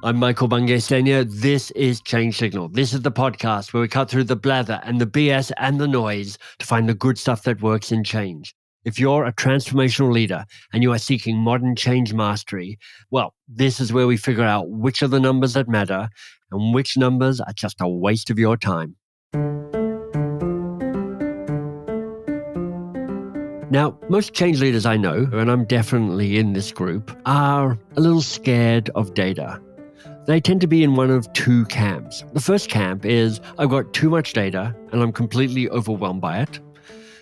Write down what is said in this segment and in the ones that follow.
I'm Michael Bungay Senior. This is Change Signal. This is the podcast where we cut through the blather and the BS and the noise to find the good stuff that works in change. If you're a transformational leader and you are seeking modern change mastery, well, this is where we figure out which are the numbers that matter and which numbers are just a waste of your time. Now, most change leaders I know, and I'm definitely in this group, are a little scared of data. They tend to be in one of two camps. The first camp is, I've got too much data and I'm completely overwhelmed by it.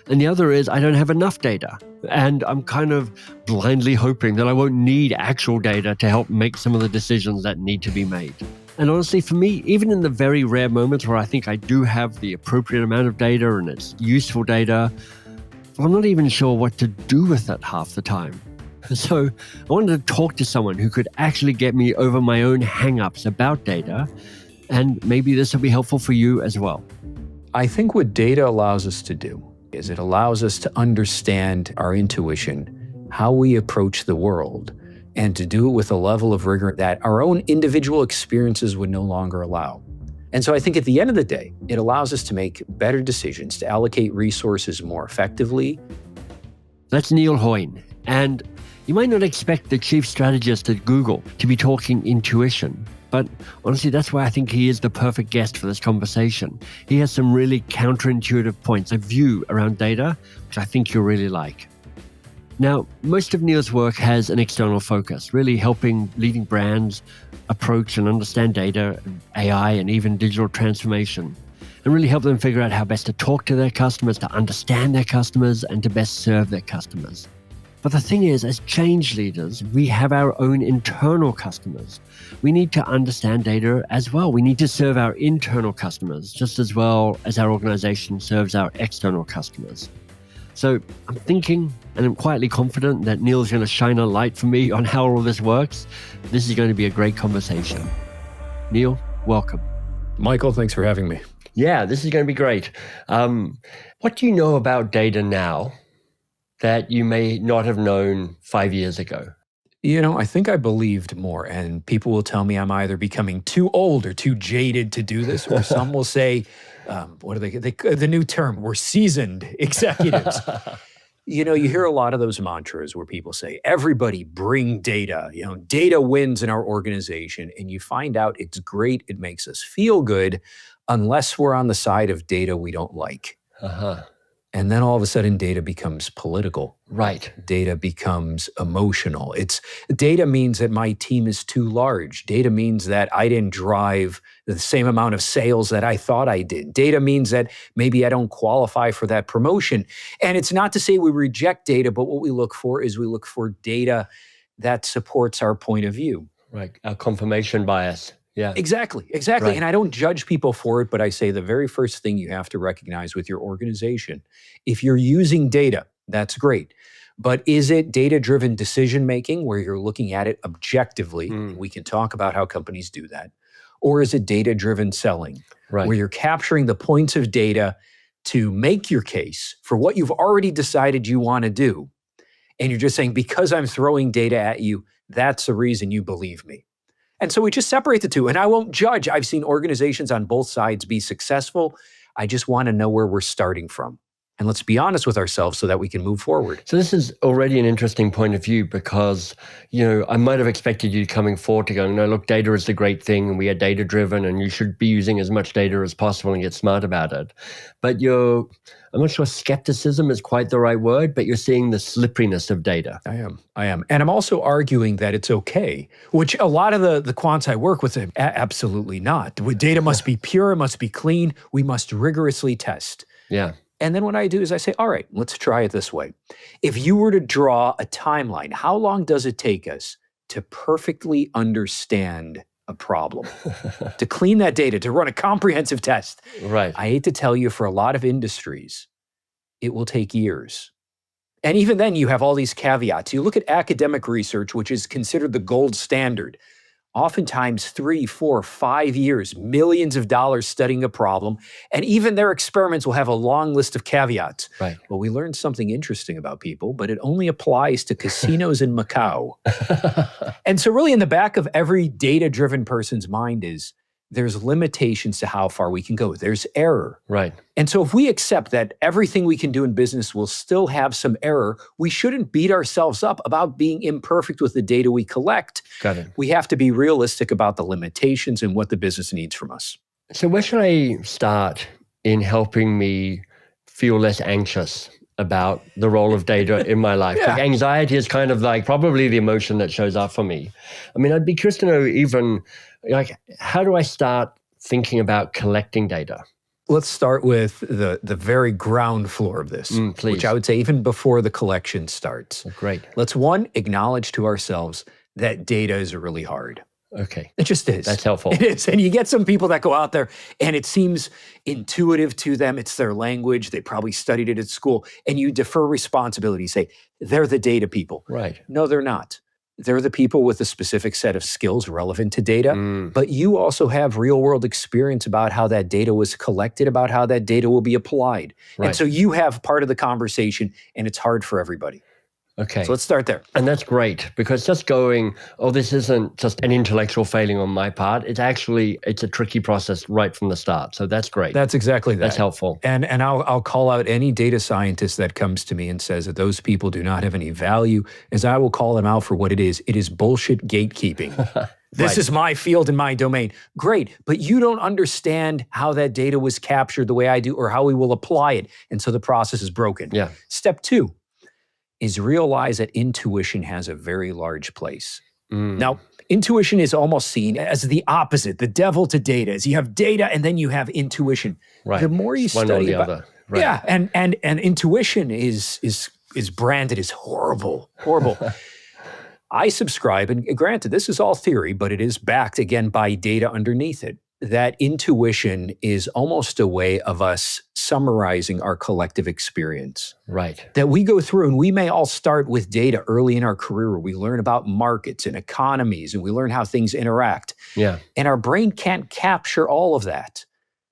And the other is, I don't have enough data. And I'm kind of blindly hoping that I won't need actual data to help make some of the decisions that need to be made. And honestly, for me, even in the very rare moments where I think I do have the appropriate amount of data and it's useful data, I'm not even sure what to do with it half the time. So I wanted to talk to someone who could actually get me over my own hang-ups about data, and maybe this will be helpful for you as well. I think what data allows us to do is it allows us to understand our intuition, how we approach the world, and to do it with a level of rigor that our own individual experiences would no longer allow. And so I think at the end of the day, it allows us to make better decisions, to allocate resources more effectively. That's Neil Hoyne, and you might not expect the chief strategist at Google to be talking intuition, but honestly, that's why I think he is the perfect guest for this conversation. He has some really counterintuitive points of view around data, which I think you'll really like. Now, most of Neil's work has an external focus, really helping leading brands approach and understand data, AI, and even digital transformation, and really help them figure out how best to talk to their customers, to understand their customers, and to best serve their customers. But the thing is, as change leaders, we have our own internal customers. We need to understand data as well. We need to serve our internal customers just as well as our organization serves our external customers. So I'm thinking, and I'm quietly confident that Neil's going to shine a light for me on how all this works. This is going to be a great conversation. Neil, welcome. Michael, thanks for having me. Yeah, this is going to be great. What do you know about data now that you may not have known 5 years ago? You know, I think I believed more, and people will tell me I'm either becoming too old or too jaded to do this, or some will say, what are the new term? We're seasoned executives. You know, you hear a lot of those mantras where people say, everybody bring data, data wins in our organization. And you find out it's great. It makes us feel good unless we're on the side of data we don't like. And then all of a sudden data becomes political. Right. Data becomes emotional. Data means that my team is too large. Data means that I didn't drive the same amount of sales that I thought I did. Data means that maybe I don't qualify for that promotion. And it's not to say we reject data, but what we look for is we look for data that supports our point of view. Right. Our confirmation bias. Yeah. Exactly. Right. And I don't judge people for it, but I say the very first thing you have to recognize with your organization, if you're using data, that's great. But is it data-driven decision-making where you're looking at it objectively? We can talk about how companies do that. Or is it data-driven selling, where you're capturing the points of data to make your case for what you've already decided you want to do? And you're just saying, because I'm throwing data at you, that's the reason you believe me. And so we just separate the two. And I won't judge. I've seen organizations on both sides be successful. I just want to know where we're starting from. And let's be honest with ourselves so that we can move forward. So this is already an interesting point of view because, I might have expected you coming forward to go, no, look, data is the great thing and we are data driven and you should be using as much data as possible and get smart about it. But I'm not sure skepticism is quite the right word, but you're seeing the slipperiness of data. I am. And I'm also arguing that it's okay, which a lot of the quants I work with say, absolutely not. Data must be pure, it must be clean, we must rigorously test. Yeah. And then what I do is I say, all right, let's try it this way. If you were to draw a timeline, how long does it take us to perfectly understand a problem, to clean that data, to run a comprehensive test? Right. I hate to tell you, for a lot of industries, it will take years. And even then you have all these caveats. You look at academic research, which is considered the gold standard. oftentimes 3, 4, 5 years, millions of dollars studying a problem, and even their experiments will have a long list of caveats. Right. Well, we learned something interesting about people, but it only applies to casinos in Macau. And so really in the back of every data-driven person's mind is there's limitations to how far we can go. There's error. Right. And so if we accept that everything we can do in business will still have some error, we shouldn't beat ourselves up about being imperfect with the data we collect. Got it. We have to be realistic about the limitations and what the business needs from us. So where should I start in helping me feel less anxious about the role of data in my life? Yeah. Like anxiety is kind of like probably the emotion that shows up for me. I mean, I'd be curious to know even like, how do I start thinking about collecting data? Let's start with the very ground floor of this, Please. which I would say even before the collection starts. Great. Let's acknowledge to ourselves that data is really hard. Okay. It just is. That's helpful. It is. And you get some people that go out there and it seems intuitive to them. It's their language. They probably studied it at school. And you defer responsibility. Say, they're the data people. Right. No, they're not. They're the people with a specific set of skills relevant to data. But you also have real world experience about how that data was collected, about how that data will be applied. Right. And so you have part of the conversation and it's hard for everybody. Okay. So let's start there. And that's great because just going, oh, this isn't just an intellectual failing on my part. It's a tricky process right from the start. So that's great. That's exactly that. That's helpful. And I'll call out any data scientist that comes to me and says that those people do not have any value, as I will call them out for what it is. It is bullshit gatekeeping. This is my field and my domain. Great, but you don't understand how that data was captured the way I do or how we will apply it. And so the process is broken. Yeah. Step 2 is realize that intuition has a very large place. Now, intuition is almost seen as the opposite, the devil to data. As you have data and then you have intuition. Right. The more you One or study the about, other. Right. yeah, and intuition is branded as horrible. I subscribe, and granted, this is all theory, but it is backed again by data underneath it, that intuition is almost a way of us summarizing our collective experience. Right. That we go through, and we may all start with data early in our career where we learn about markets and economies, and we learn how things interact. Yeah. And our brain can't capture all of that.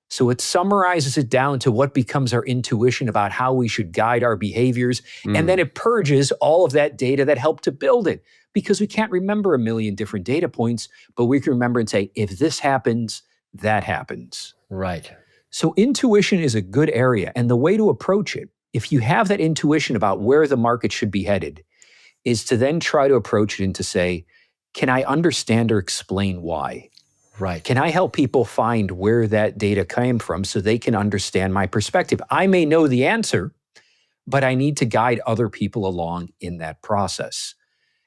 So it summarizes it down to what becomes our intuition about how we should guide our behaviors. And then it purges all of that data that helped to build it, because we can't remember a million different data points, but we can remember and say, if this happens, that happens. Right. So intuition is a good area. And the way to approach it, if you have that intuition about where the market should be headed, is to then try to approach it and to say, can I understand or explain why? Right. Can I help people find where that data came from so they can understand my perspective? I may know the answer, but I need to guide other people along in that process.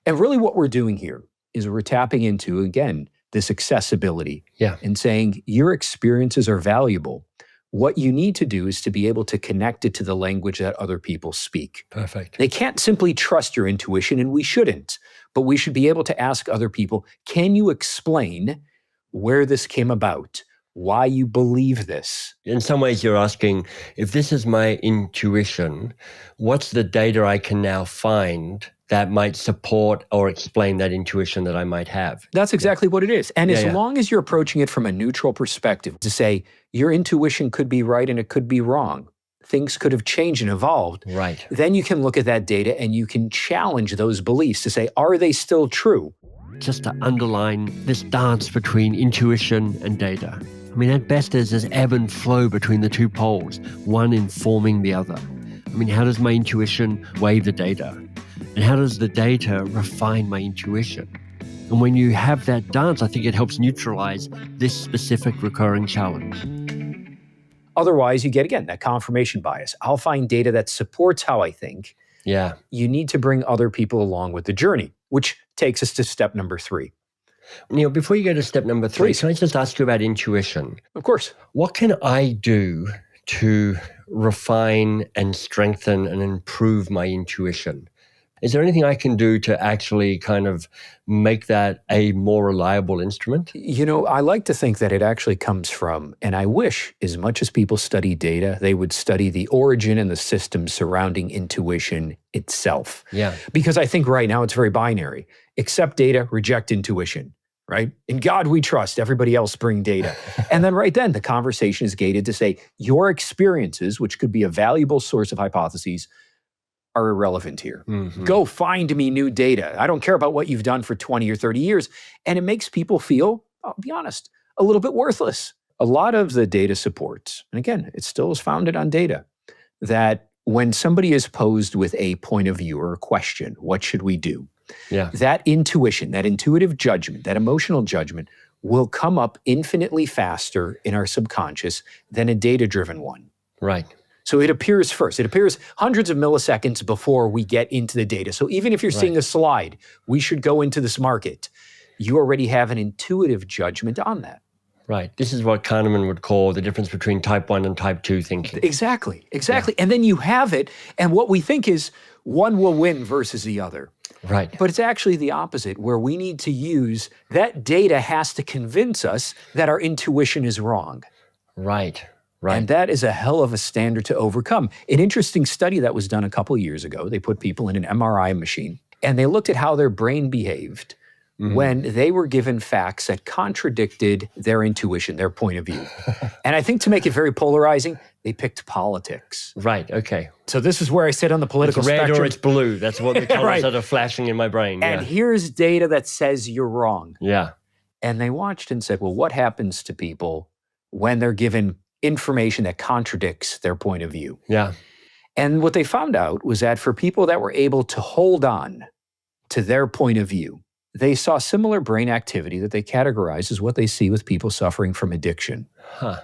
And really what we're doing here is we're tapping into, again, this accessibility and saying your experiences are valuable. What you need to do is to be able to connect it to the language that other people speak. Perfect. They can't simply trust your intuition, and we shouldn't, but we should be able to ask other people, can you explain where this came about, why you believe this? In some ways, you're asking, if this is my intuition, what's the data I can now find that might support or explain that intuition that I might have? That's exactly what it is. And as long as you're approaching it from a neutral perspective, to say your intuition could be right and it could be wrong, things could have changed and evolved, right? Then you can look at that data and you can challenge those beliefs to say, are they still true? Just to underline this dance between intuition and data. I mean, at best, there's this ebb and flow between the two poles, one informing the other. I mean, how does my intuition weigh the data? And how does the data refine my intuition? And when you have that dance, I think it helps neutralize this specific recurring challenge. Otherwise, you get, again, that confirmation bias. I'll find data that supports how I think. Yeah. You need to bring other people along with the journey, which takes us to step number 3. Neil, before you go to step number 3, Please. Can I just ask you about intuition? Of course. What can I do to refine and strengthen and improve my intuition? Is there anything I can do to actually kind of make that a more reliable instrument? You know, I like to think that it actually comes from, and I wish as much as people study data, they would study the origin and the systems surrounding intuition itself. Yeah. Because I think right now it's very binary. Accept data, reject intuition. right? In God we trust, everybody else bring data. And then right then, the conversation is gated to say, your experiences, which could be a valuable source of hypotheses, are irrelevant here. Go find me new data. I don't care about what you've done for 20 or 30 years. And it makes people feel, I'll be honest, a little bit worthless. A lot of the data supports, and again, it still is founded on data, that when somebody is posed with a point of view or a question, what should we do? Yeah. That intuition, that intuitive judgment, that emotional judgment will come up infinitely faster in our subconscious than a data-driven one. Right. So it appears first. It appears hundreds of milliseconds before we get into the data. So even if you're seeing a slide, we should go into this market, you already have an intuitive judgment on that. Right. This is what Kahneman would call the difference between type 1 and type 2 thinking. Exactly. Yeah. And then you have it, and what we think is one will win versus the other. Right. But it's actually the opposite, where we need to use that data has to convince us that our intuition is wrong. Right. Right. And that is a hell of a standard to overcome. An interesting study that was done a couple years ago, they put people in an MRI machine, and they looked at how their brain behaved when they were given facts that contradicted their intuition, their point of view. And I think to make it very polarizing, they picked politics. Right, okay. So this is where I sit on the political it's red spectrum. Or it's blue. That's what the colors Right. that are flashing in my brain. And here's data that says you're wrong. Yeah. And they watched and said, well, what happens to people when they're given information that contradicts their point of view? Yeah. And what they found out was that for people that were able to hold on to their point of view, they saw similar brain activity that they categorized as what they see with people suffering from addiction. Huh.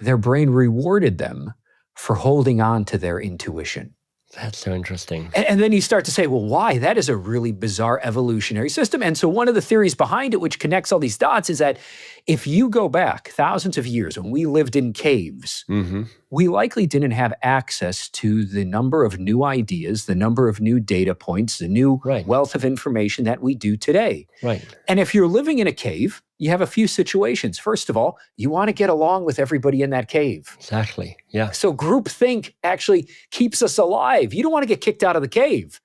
Their brain rewarded them for holding on to their intuition. That's so interesting. And then you start to say, well, why? That is a really bizarre evolutionary system. And so one of the theories behind it, which connects all these dots, is that if you go back thousands of years when we lived in caves, we likely didn't have access to the number of new ideas, the number of new data points, the new wealth of information that we do today. Right. And if you're living in a cave, you have a few situations. First of all, you want to get along with everybody in that cave. Exactly. Yeah. So groupthink actually keeps us alive. You don't want to get kicked out of the cave.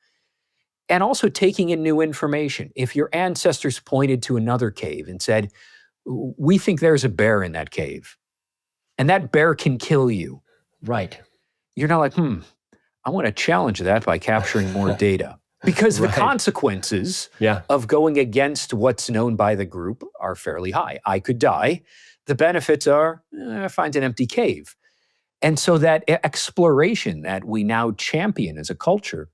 And also taking in new information. If your ancestors pointed to another cave and said, we think there's a bear in that cave, and that bear can kill you. Right. You're not like, I want to challenge that by capturing more data. Because the consequences of going against what's known by the group are fairly high. I could die. The benefits are, find an empty cave. And so that exploration that we now champion as a culture,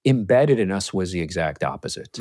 embedded in us was the exact opposite.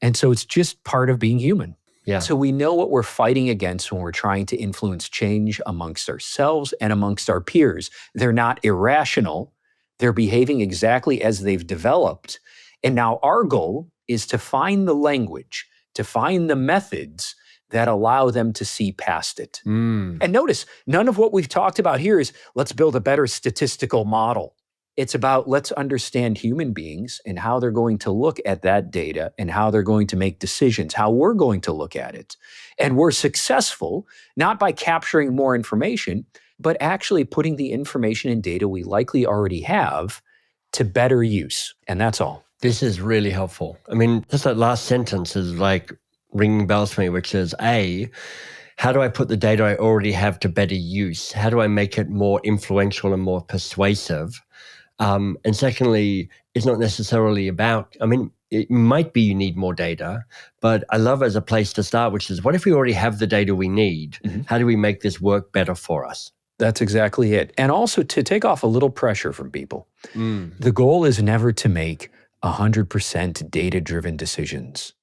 And so it's just part of being human. Yeah. So we know what we're fighting against when we're trying to influence change amongst ourselves and amongst our peers. They're not irrational. They're behaving exactly as they've developed. And now our goal is to find the language, to find the methods that allow them to see past it. And notice, none of what we've talked about here is let's build a better statistical model. It's about let's understand human beings and how they're going to look at that data and how they're going to make decisions, how we're going to look at it. And we're successful, not by capturing more information, but actually putting the information and data we likely already have to better use. And that's all. This is really helpful. I mean, just that last sentence is like ringing bells for me, which is A, how do I put the data I already have to better use? How do I make it more influential and more persuasive? And secondly, it's not necessarily about, I mean, it might be you need more data, but I love as a place to start, which is what if we already have the data we need? How do we make this work better for us? That's exactly it. And also to take off a little pressure from people. The goal is never to make 100% data-driven decisions.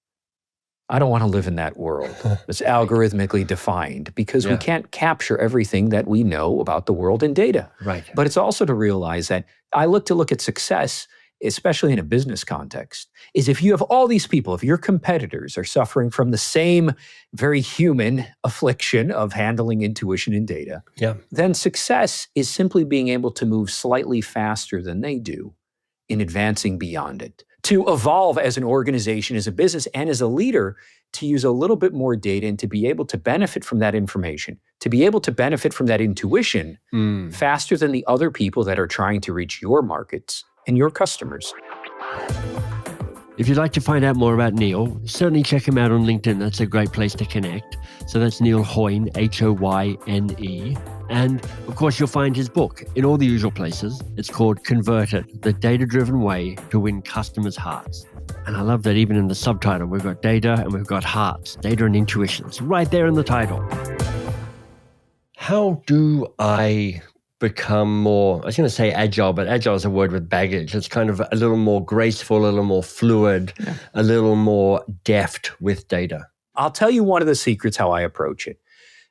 I don't want to live in that world. It's algorithmically defined because we can't capture everything that we know about the world in data. Right. But it's also to realize that I look at success, especially in a business context, is if you have all these people, if your competitors are suffering from the same very human affliction of handling intuition and data, then success is simply being able to move slightly faster than they do in advancing beyond it. To evolve as an organization, as a business, and as a leader, to use a little bit more data and to be able to benefit from that information, to be able to benefit from that intuition faster than the other people that are trying to reach your markets and your customers. If you'd like to find out more about Neil, certainly check him out on LinkedIn. That's a great place to connect. So that's Neil Hoyne, Hoyne. And of course, you'll find his book in all the usual places. It's called Converted, the data-driven way to win customers' hearts. And I love that even in the subtitle, we've got data and we've got hearts, data and intuition. It's right there in the title. How do I become more, I was going to say agile, but agile is a word with baggage. It's kind of a little more graceful, a little more fluid, a little more deft with data. I'll tell you one of the secrets how I approach it.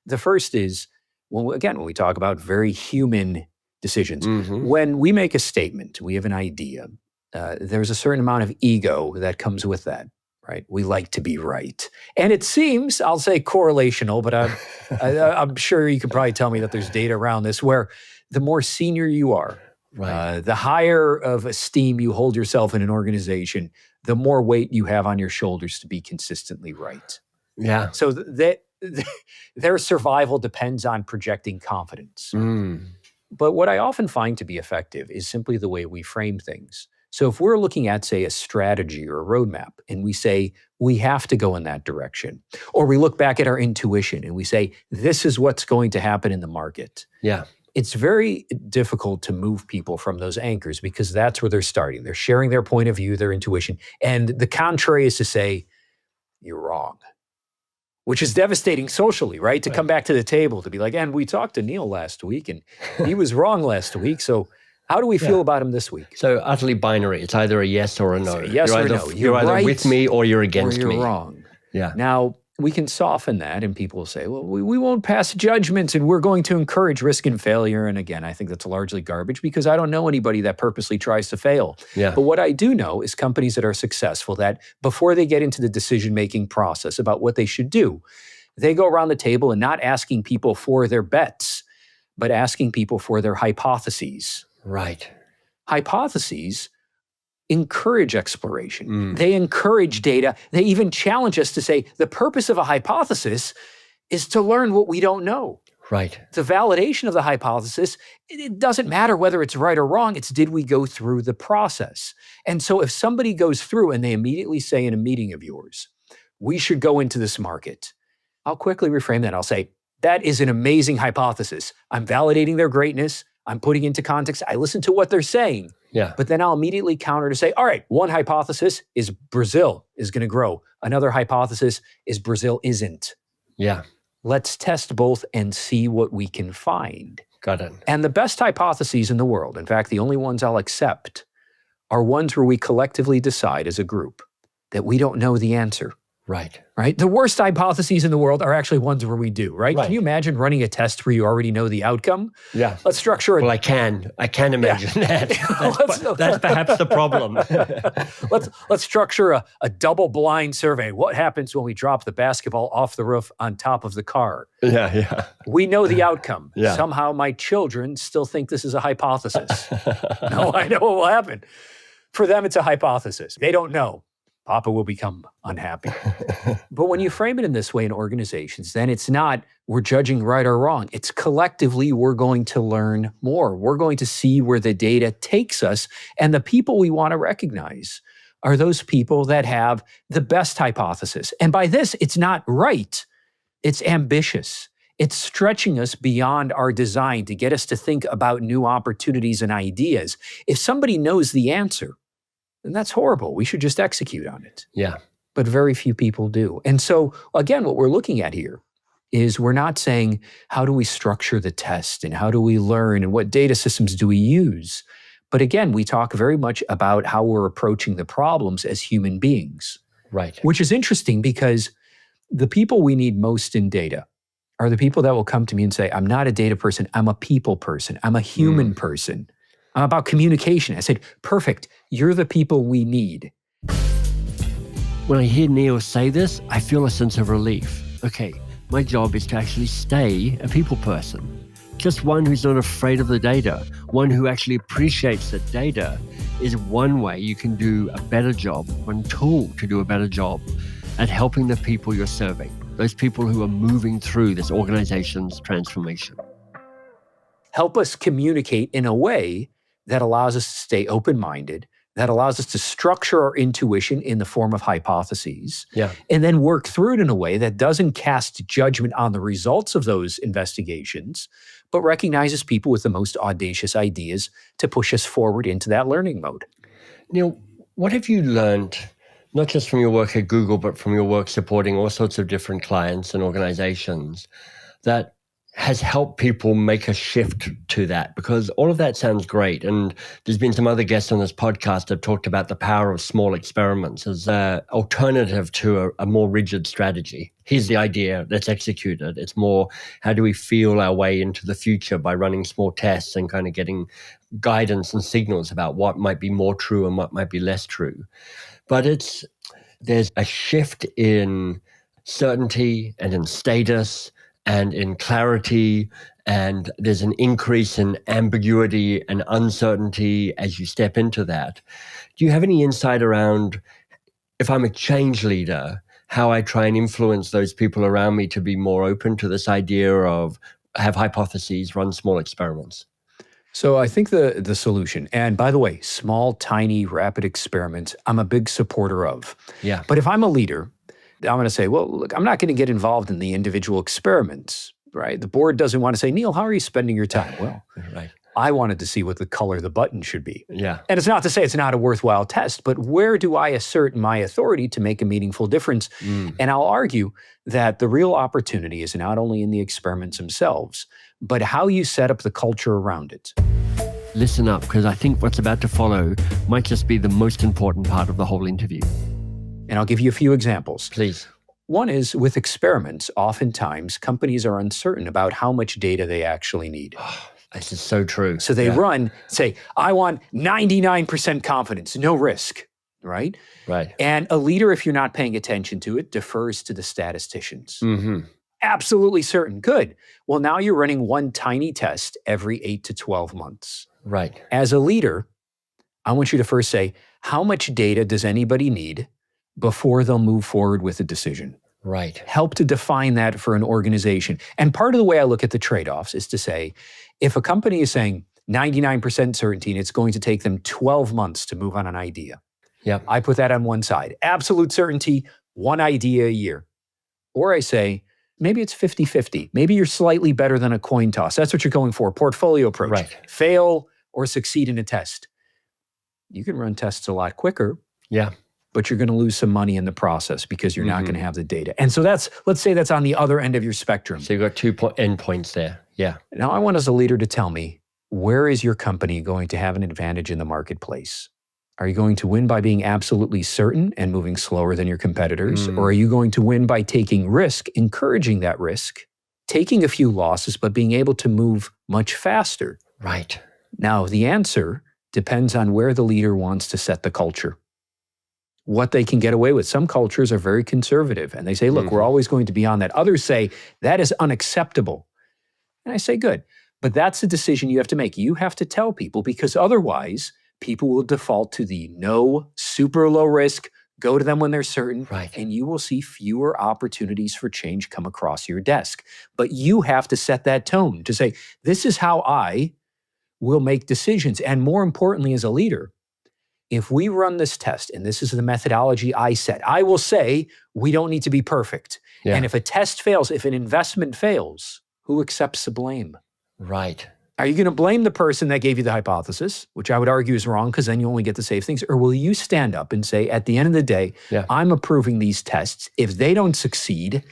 The first is, when we talk about very human decisions, when we make a statement, we have an idea, there's a certain amount of ego that comes with that, right? We like to be right. And it seems, I'll say correlational, but I'm sure you could probably tell me that there's data around this, where the more senior you are, the higher of esteem you hold yourself in an organization, the more weight you have on your shoulders to be consistently right. Yeah. So their survival depends on projecting confidence. But what I often find to be effective is simply the way we frame things. So if we're looking at, say, a strategy or a roadmap, and we say, we have to go in that direction, or we look back at our intuition and we say, this is what's going to happen in the market. Yeah. It's very difficult to move people from those anchors because that's where they're starting. They're sharing their point of view, their intuition. And the contrary is to say, you're wrong, which is devastating socially, right? To come back to the table, to be like, and we talked to Neil last week and he was wrong last week. So how do we feel about him this week? So utterly binary. It's either a yes or a no. Yes or no. You're either right, with me or you're against me. Or you're wrong. Yeah. Now, we can soften that and people will say, well, we won't pass judgments and we're going to encourage risk and failure. And again, I think that's largely garbage because I don't know anybody that purposely tries to fail. Yeah. But what I do know is companies that are successful, that before they get into the decision-making process about what they should do, they go around the table and not asking people for their bets, but asking people for their hypotheses. Right. Hypotheses encourage exploration. They encourage data. They even challenge us to say the purpose of a hypothesis is to learn what we don't know. Right. The validation of the hypothesis, it doesn't matter whether it's right or wrong. It's did we go through the process? And so if somebody goes through and they immediately say in a meeting of yours, we should go into this market, I'll quickly reframe that. I'll say, that is an amazing hypothesis. I'm validating their greatness. I'm putting into context. I listen to what they're saying. Yeah. But then I'll immediately counter to say, all right, one hypothesis is Brazil is going to grow. Another hypothesis is Brazil isn't. Yeah. Let's test both and see what we can find. Got it. And the best hypotheses in the world, in fact, the only ones I'll accept, are ones where we collectively decide as a group that we don't know the answer. Right. Right? The worst hypotheses in the world are actually ones where we do, right? Right. Can you imagine running a test where you already know the outcome? Yeah. Let's structure it. Well, I can imagine that. That's perhaps the problem. Let's structure a double-blind survey. What happens when we drop the basketball off the roof on top of the car? Yeah. We know the outcome. Yeah. Somehow my children still think this is a hypothesis. No, I know what will happen. For them, it's a hypothesis. They don't know. Papa will become unhappy. But when you frame it in this way in organizations, then it's not we're judging right or wrong. It's collectively we're going to learn more. We're going to see where the data takes us. And the people we want to recognize are those people that have the best hypothesis. And by this, it's not right. It's ambitious. It's stretching us beyond our design to get us to think about new opportunities and ideas. If somebody knows the answer, then that's horrible. We should just execute on it. Yeah. But very few people do. And so, again, what we're looking at here is we're not saying, how do we structure the test and how do we learn and what data systems do we use? But again, we talk very much about how we're approaching the problems as human beings. Right. Which is interesting because the people we need most in data are the people that will come to me and say, I'm not a data person, I'm a people person, I'm a human person. I'm about communication. I said, perfect, you're the people we need. When I hear Neil say this, I feel a sense of relief. Okay, my job is to actually stay a people person. Just one who's not afraid of the data, one who actually appreciates that data is one way you can do a better job, one tool to do a better job at helping the people you're serving, those people who are moving through this organization's transformation. Help us communicate in a way that allows us to stay open-minded, that allows us to structure our intuition in the form of hypotheses Yeah. and then work through it in a way that doesn't cast judgment on the results of those investigations, but recognizes people with the most audacious ideas to push us forward into that learning mode. Neil, what have you learned, not just from your work at Google, but from your work supporting all sorts of different clients and organizations, that has helped people make a shift to that? Because all of that sounds great. And there's been some other guests on this podcast that have talked about the power of small experiments as an alternative to a more rigid strategy. Here's the idea, let's execute it. It's more, how do we feel our way into the future by running small tests and kind of getting guidance and signals about what might be more true and what might be less true. But there's a shift in certainty and in status and in clarity, and there's an increase in ambiguity and uncertainty as you step into that. Do you have any insight around, if I'm a change leader, how I try and influence those people around me to be more open to this idea of have hypotheses, run small experiments? So I think the solution, and by the way, small, tiny, rapid experiments, I'm a big supporter of. Yeah. But if I'm a leader, I'm going to say, well, look, I'm not going to get involved in the individual experiments, right? The board doesn't want to say, Neil, how are you spending your time? Well, right. I wanted to see what the color of the button should be. Yeah. And it's not to say it's not a worthwhile test, but where do I assert my authority to make a meaningful difference? And I'll argue that the real opportunity is not only in the experiments themselves, but how you set up the culture around it. Listen up, because I think what's about to follow might just be the most important part of the whole interview. And I'll give you a few examples. Please. One is with experiments, oftentimes companies are uncertain about how much data they actually need. This is so true. So they say, I want 99% confidence, no risk, right? Right. And a leader, if you're not paying attention to it, defers to the statisticians. Mm-hmm. Absolutely certain. Good. Well, now you're running one tiny test every 8 to 12 months. Right. As a leader, I want you to first say, how much data does anybody need before they'll move forward with a decision? Right. Help to define that for an organization. And part of the way I look at the trade-offs is to say, if a company is saying 99% certainty and it's going to take them 12 months to move on an idea, I put that on one side. Absolute certainty, one idea a year. Or I say, maybe it's 50-50. Maybe you're slightly better than a coin toss. That's what you're going for, portfolio approach. Right. Fail or succeed in a test. You can run tests a lot quicker. Yeah. But you're going to lose some money in the process because you're not going to have the data. And so let's say that's on the other end of your spectrum. So you've got two endpoints there. Yeah. Now I want as a leader to tell me, where is your company going to have an advantage in the marketplace? Are you going to win by being absolutely certain and moving slower than your competitors? Or are you going to win by taking risk, encouraging that risk, taking a few losses, but being able to move much faster? Right. Now, the answer depends on where the leader wants to set the culture. What they can get away with. Some cultures are very conservative and they say, look, we're always going to be on that. Others say, that is unacceptable. And I say, good. But that's a decision you have to make. You have to tell people, because otherwise people will default to the no, super low risk, go to them when they're certain, and you will see fewer opportunities for change come across your desk. But you have to set that tone to say, this is how I will make decisions. And more importantly, as a leader, if we run this test, and this is the methodology I set, I will say we don't need to be perfect. Yeah. And if a test fails, if an investment fails, who accepts the blame? Right. Are you going to blame the person that gave you the hypothesis, which I would argue is wrong because then you only get to save things? Or will you stand up and say, at the end of the day, I'm approving these tests. If they don't succeed,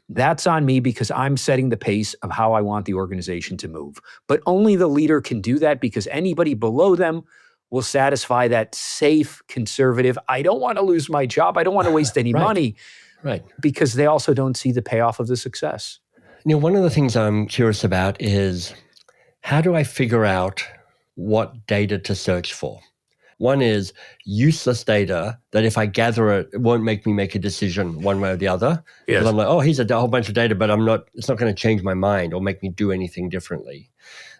that's on me because I'm setting the pace of how I want the organization to move. But only the leader can do that, because anybody below them will satisfy that safe, conservative, I don't want to lose my job, I don't want to waste any money, because they also don't see the payoff of the success. Neil, one of the things I'm curious about is, how do I figure out what data to search for? One is useless data that if I gather it, it won't make me make a decision one way or the other. Yes. Because I'm like, oh, here's a whole bunch of data, but it's not going to change my mind or make me do anything differently.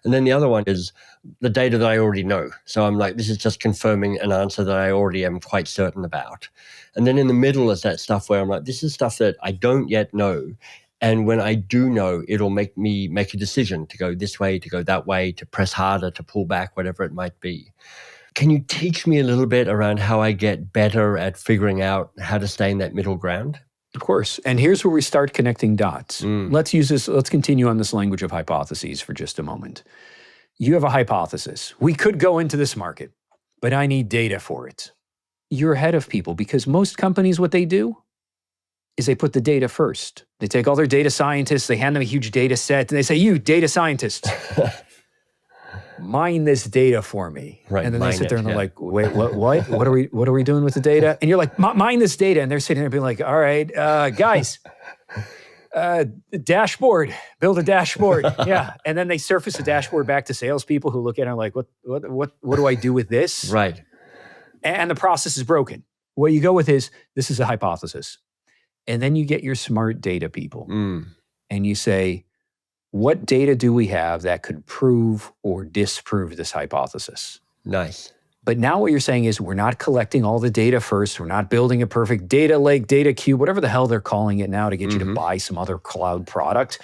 And then the other one is the data that I already know. So I'm like, this is just confirming an answer that I already am quite certain about. And then in the middle is that stuff where I'm like, this is stuff that I don't yet know. And when I do know, it'll make me make a decision to go this way, to go that way, to press harder, to pull back, whatever it might be. Can you teach me a little bit around how I get better at figuring out how to stay in that middle ground? Of course. And here's where we start connecting dots. Let's continue on this language of hypotheses for just a moment. You have a hypothesis. We could go into this market, but I need data for it. You're ahead of people because most companies, what they do is they put the data first. They take all their data scientists, they hand them a huge data set, and they say, you, data scientist, mine this data for me. Right, and then they sit there and they're like, wait, what? What are we doing with the data? And you're like, mine this data. And they're sitting there being like, all right, guys, dashboard, build a dashboard. Yeah. And then they surface the dashboard back to salespeople who look at it and are like, what do I do with this? Right. And the process is broken. What you go with is, this is a hypothesis. And then you get your smart data people and you say, what data do we have that could prove or disprove this hypothesis? Nice. But now what you're saying is, we're not collecting all the data first. We're not building a perfect data lake, data cube, whatever the hell they're calling it now to get you to buy some other cloud product.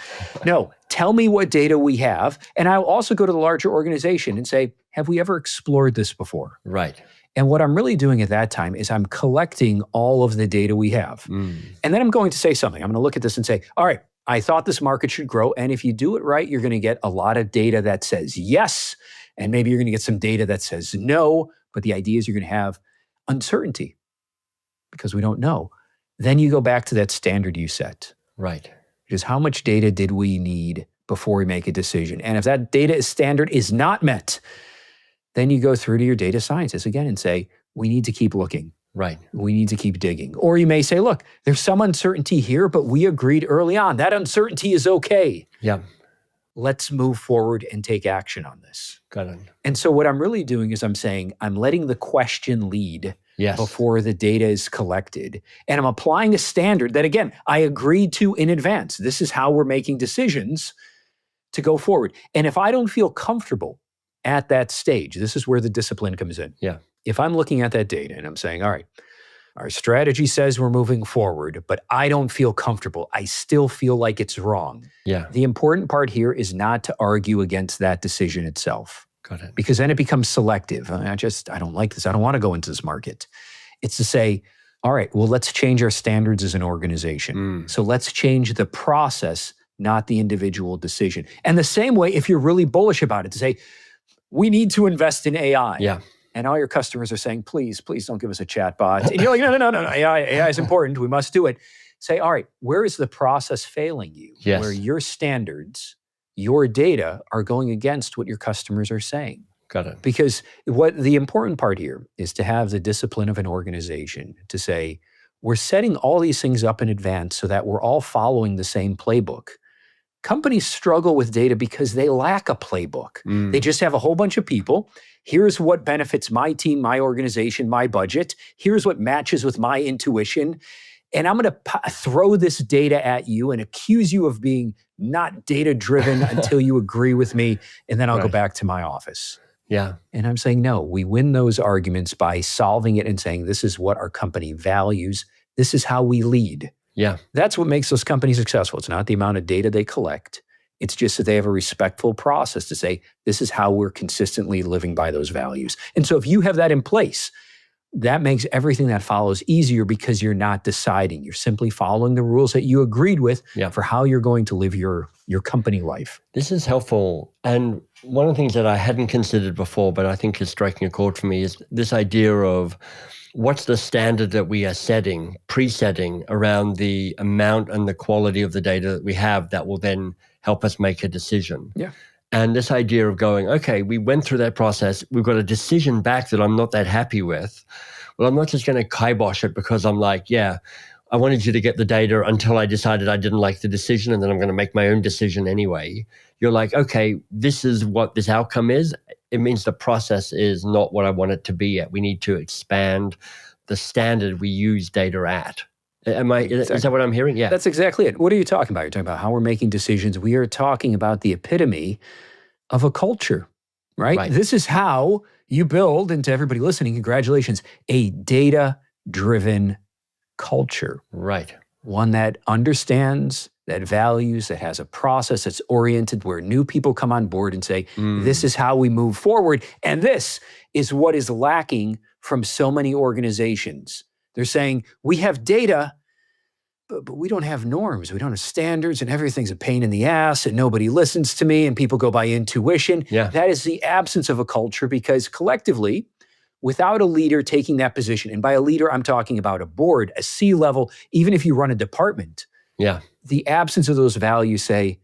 No, tell me what data we have. And I'll also go to the larger organization and say, have we ever explored this before? Right. And what I'm really doing at that time is I'm collecting all of the data we have. And then I'm going to say something. I'm going to look at this and say, all right, I thought this market should grow. And if you do it right, you're going to get a lot of data that says yes. And maybe you're going to get some data that says no. But the idea is you're going to have uncertainty because we don't know. Then you go back to that standard you set. Right. Which is, how much data did we need before we make a decision? And if that data standard is not met, then you go through to your data scientists again and say, we need to keep looking. Right. We need to keep digging. Or you may say, look, there's some uncertainty here, but we agreed early on that uncertainty is okay. Yeah. Let's move forward and take action on this. Got it. And so what I'm really doing is I'm saying, I'm letting the question lead before the data is collected. And I'm applying a standard that, again, I agreed to in advance. This is how we're making decisions to go forward. And if I don't feel comfortable at that stage, this is where the discipline comes in. Yeah. If I'm looking at that data and I'm saying, all right, our strategy says we're moving forward, but I don't feel comfortable. I still feel like it's wrong. Yeah. The important part here is not to argue against that decision itself. Got it. Because then it becomes selective. I don't like this. I don't want to go into this market. It's to say, all right, well, let's change our standards as an organization. So let's change the process, not the individual decision. And the same way, if you're really bullish about it, to say, we need to invest in AI. Yeah. And all your customers are saying, please don't give us a chat bot. And you're like, no, AI is important. We must do it. Say, all right, where is the process failing you? Yes. Where your standards, your data are going against what your customers are saying. Got it. Because what the important part here is to have the discipline of an organization to say, we're setting all these things up in advance so that we're all following the same playbook. Companies struggle with data because they lack a playbook. They just have a whole bunch of people. Here's what benefits my team, my organization, my budget. Here's what matches with my intuition. And I'm going to throw this data at you and accuse you of being not data-driven until you agree with me. And then I'll go back to my office. Yeah. And I'm saying, no, we win those arguments by solving it and saying, this is what our company values. This is how we lead. Yeah. That's what makes those companies successful. It's not the amount of data they collect. It's just that they have a respectful process to say, this is how we're consistently living by those values. And so if you have that in place, that makes everything that follows easier because you're not deciding. You're simply following the rules that you agreed with for how you're going to live your company life. This is helpful. And one of the things that I hadn't considered before, but I think is striking a chord for me, is this idea of what's the standard that we are setting, presetting around the amount and the quality of the data that we have that will then help us make a decision. Yeah. And this idea of going, okay, we went through that process. We've got a decision back that I'm not that happy with. Well, I'm not just going to kibosh it because I'm like, yeah, I wanted you to get the data until I decided I didn't like the decision, and then I'm going to make my own decision anyway. You're like, okay, this is what this outcome is. It means the process is not what I want it to be yet. We need to expand the standard we use data at. Is that what I'm hearing? Yeah. That's exactly it. What are you talking about? You're talking about how we're making decisions. We are talking about the epitome of a culture, right? This is how you build, and to everybody listening, congratulations, a data-driven culture. Right. One that understands that values, that has a process that's oriented where new people come on board and say, this is how we move forward. And this is what is lacking from so many organizations. They're saying, we have data, but we don't have norms. We don't have standards, and everything's a pain in the ass, and nobody listens to me, and people go by intuition. Yeah. That is the absence of a culture, because collectively, without a leader taking that position, and by a leader, I'm talking about a board, a C-level, even if you run a department, the absence of those values say,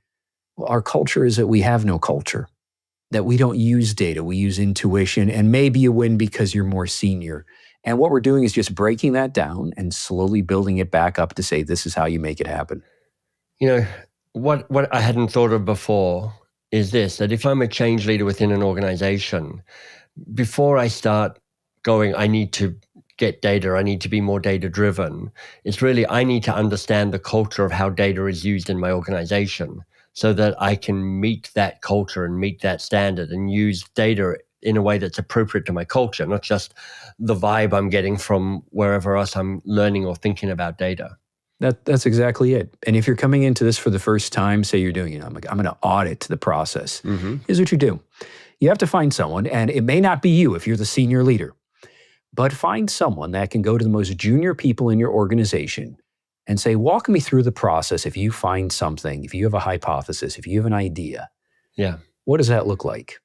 well, our culture is that we have no culture, that we don't use data, we use intuition, and maybe you win because you're more senior. And what we're doing is just breaking that down and slowly building it back up to say, this is how you make it happen. You know, what I hadn't thought of before is this, that if I'm a change leader within an organization, before I start going, I need to get data, I need to be more data driven, it's really, I need to understand the culture of how data is used in my organization so that I can meet that culture and meet that standard and use data in a way that's appropriate to my culture, not just the vibe I'm getting from wherever else I'm learning or thinking about data. That's exactly it. And if you're coming into this for the first time, say you're doing, I'm going to audit the process. Here's what you do. You have to find someone, and it may not be you if you're the senior leader, but find someone that can go to the most junior people in your organization and say, walk me through the process. If you find something, if you have a hypothesis, if you have an idea, what does that look like?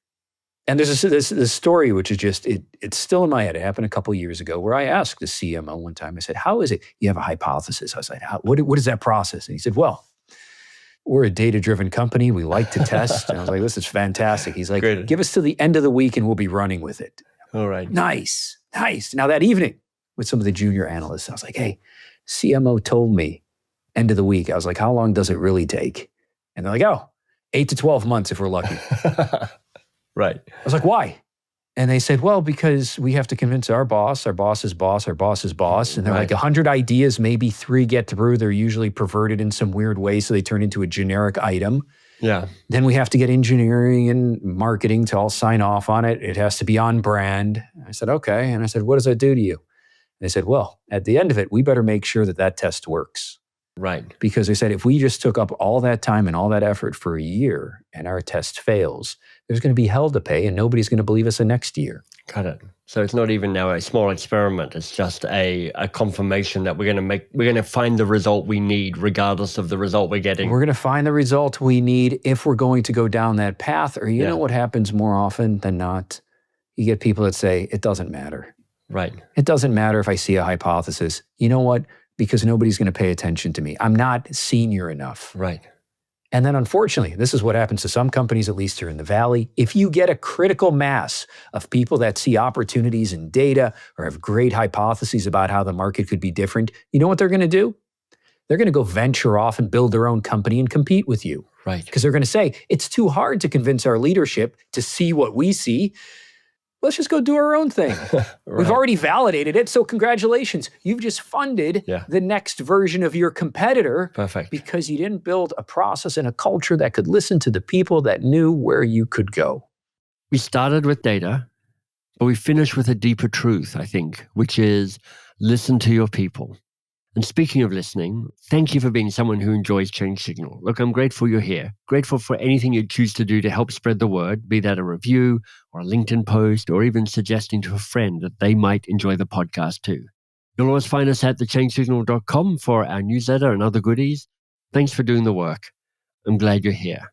And there's this story, which is just, it's still in my head. It happened a couple of years ago where I asked the CMO one time, I said, how is it you have a hypothesis? I was like, what is that process? And he said, well, we're a data-driven company. We like to test. And I was like, this is fantastic. He's like, give us till the end of the week and we'll be running with it. All right. Nice. Now that evening with some of the junior analysts, I was like, hey, CMO told me end of the week. I was like, how long does it really take? And they're like, 8 to 12 months if we're lucky. Right. I was like, why? And they said, well, because we have to convince our boss's boss, our boss's boss. And they're like 100 ideas, maybe 3 get through. They're usually perverted in some weird way, so they turn into a generic item. Yeah. Then we have to get engineering and marketing to all sign off on it. It has to be on brand. I said, okay. And I said, what does that do to you? And they said, well, at the end of it, we better make sure that test works. Right. Because they said, if we just took up all that time and all that effort for a year and our test fails, there's going to be hell to pay and nobody's going to believe us the next year. Got it. So it's not even now a small experiment. It's just a confirmation that we're going to find the result we need regardless of the result we're getting. We're going to find the result we need if we're going to go down that path. Or you know what happens more often than not? You get people that say, it doesn't matter. Right. It doesn't matter if I see a hypothesis. You know what? Because nobody's going to pay attention to me. I'm not senior enough. Right. And then unfortunately, this is what happens to some companies, at least here in the Valley. If you get a critical mass of people that see opportunities in data or have great hypotheses about how the market could be different, you know what they're going to do? They're going to go venture off and build their own company and compete with you. Right. Because they're going to say, it's too hard to convince our leadership to see what we see. Let's just go do our own thing. Right. We've already validated it, so congratulations. You've just funded the next version of your competitor. Perfect. Because you didn't build a process and a culture that could listen to the people that knew where you could go. We started with data, but we finished with a deeper truth, I think, which is listen to your people. And speaking of listening, thank you for being someone who enjoys Change Signal. Look, I'm grateful you're here. Grateful for anything you choose to do to help spread the word, be that a review or a LinkedIn post, or even suggesting to a friend that they might enjoy the podcast too. You'll always find us at thechangesignal.com for our newsletter and other goodies. Thanks for doing the work. I'm glad you're here.